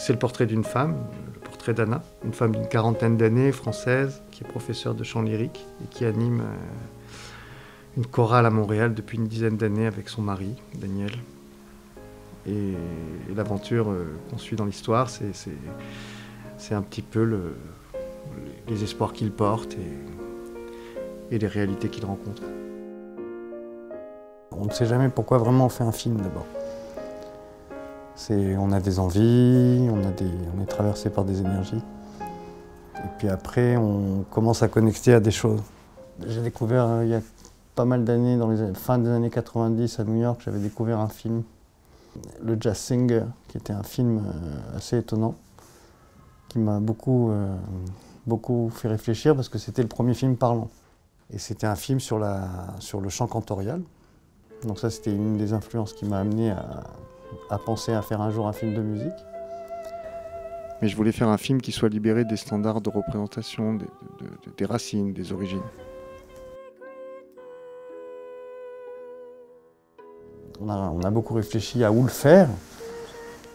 C'est le portrait d'une femme, le portrait d'Anna, une femme d'une quarantaine d'années, française, qui est professeure de chant lyrique et qui anime une chorale à Montréal depuis une dizaine d'années avec son mari, Daniel. Et l'aventure qu'on suit dans l'histoire, c'est un petit peu les espoirs qu'il porte et les réalités qu'il rencontre. On ne sait jamais pourquoi vraiment on fait un film d'abord. On a des envies, on est traversé par des énergies. Et puis après, on commence à connecter à des choses. J'ai découvert il y a pas mal d'années, dans les fin des années 90 à New York, j'avais découvert un film, Le Jazz Singer, qui était un film assez étonnant, qui m'a beaucoup fait réfléchir parce que c'était le premier film parlant. Et c'était un film sur le chant cantorial. Donc ça, c'était une des influences qui m'a amené à penser à faire un jour un film de musique. Mais je voulais faire un film qui soit libéré des standards de représentation, des racines, des origines. On a beaucoup réfléchi à où le faire.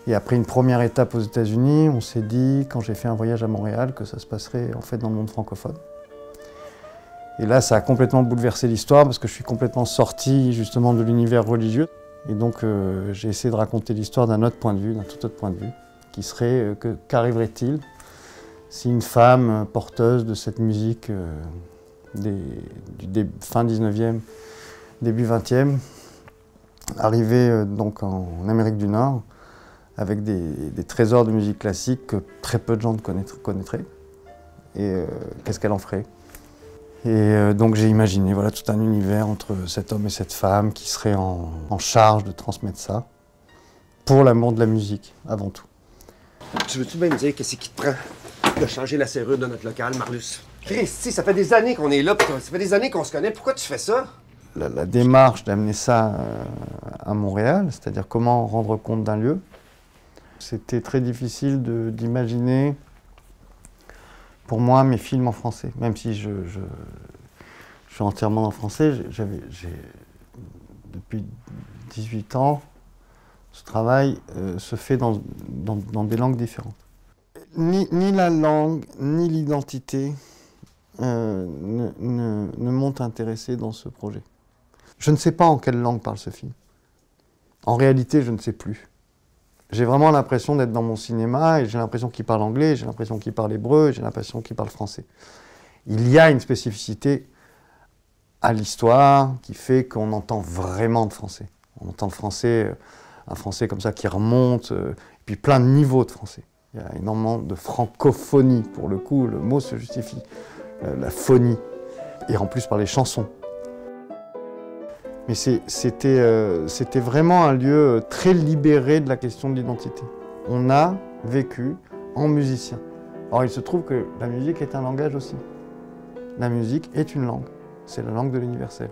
Et après une première étape aux États-Unis, on s'est dit, quand j'ai fait un voyage à Montréal, que ça se passerait en fait dans le monde francophone. Et là, ça a complètement bouleversé l'histoire parce que je suis complètement sorti justement de l'univers religieux. Et donc, j'ai essayé de raconter l'histoire d'un autre point de vue, d'un tout autre point de vue, qui serait qu'arriverait-il si une femme porteuse de cette musique du fin 19e, début 20e, arrivait donc en Amérique du Nord avec des trésors de musique classique que très peu de gens connaîtraient. Et qu'est-ce qu'elle en ferait ? Et donc j'ai imaginé voilà, tout un univers entre cet homme et cette femme qui serait en charge de transmettre ça pour l'amour de la musique, avant tout. Tu veux-tu bien me dire qu'est-ce qui te prend de changer la serrure de notre local, Marius? Christy, ça fait des années qu'on est là, ça fait des années qu'on se connaît. Pourquoi tu fais ça? La démarche d'amener ça à Montréal, c'est-à-dire comment rendre compte d'un lieu, c'était très difficile d'imaginer pour moi mes films en français. Même si je suis entièrement en français, depuis 18 ans, ce travail se fait dans des langues différentes. Ni la langue, ni l'identité ne m'ont intéressé dans ce projet. Je ne sais pas en quelle langue parle ce film. En réalité, je ne sais plus. J'ai vraiment l'impression d'être dans mon cinéma et j'ai l'impression qu'il parle anglais, j'ai l'impression qu'il parle hébreu, j'ai l'impression qu'il parle français. Il y a une spécificité à l'histoire qui fait qu'on entend vraiment de français. On entend le français, un français comme ça qui remonte, et puis plein de niveaux de français. Il y a énormément de francophonie, pour le coup, le mot se justifie, la phonie, et en plus par les chansons. Mais c'était vraiment un lieu très libéré de la question de l'identité. On a vécu en musicien. Or, il se trouve que la musique est un langage aussi. La musique est une langue. C'est la langue de l'universel.